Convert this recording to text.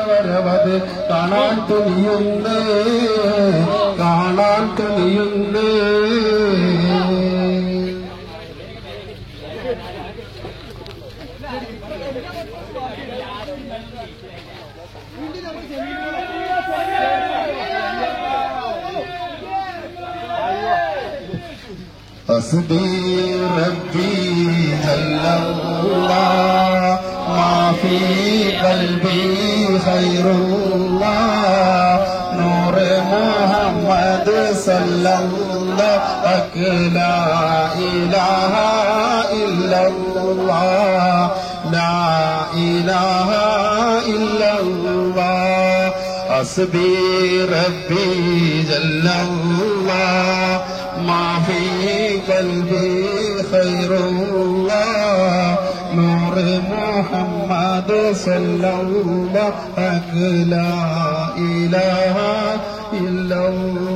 വരവത് കാണാൻ തുനിയുന്നേ കാണാൻ തുനിയുന്നേ. حسبي ربي جل الله ما في قلبي خير الله نور محمد صلى الله لا إله إلا الله لا إله إلا الله. حسبي ربي جل الله ما في قلبي خير الله نور محمد صلى الله لا إله إلا الله.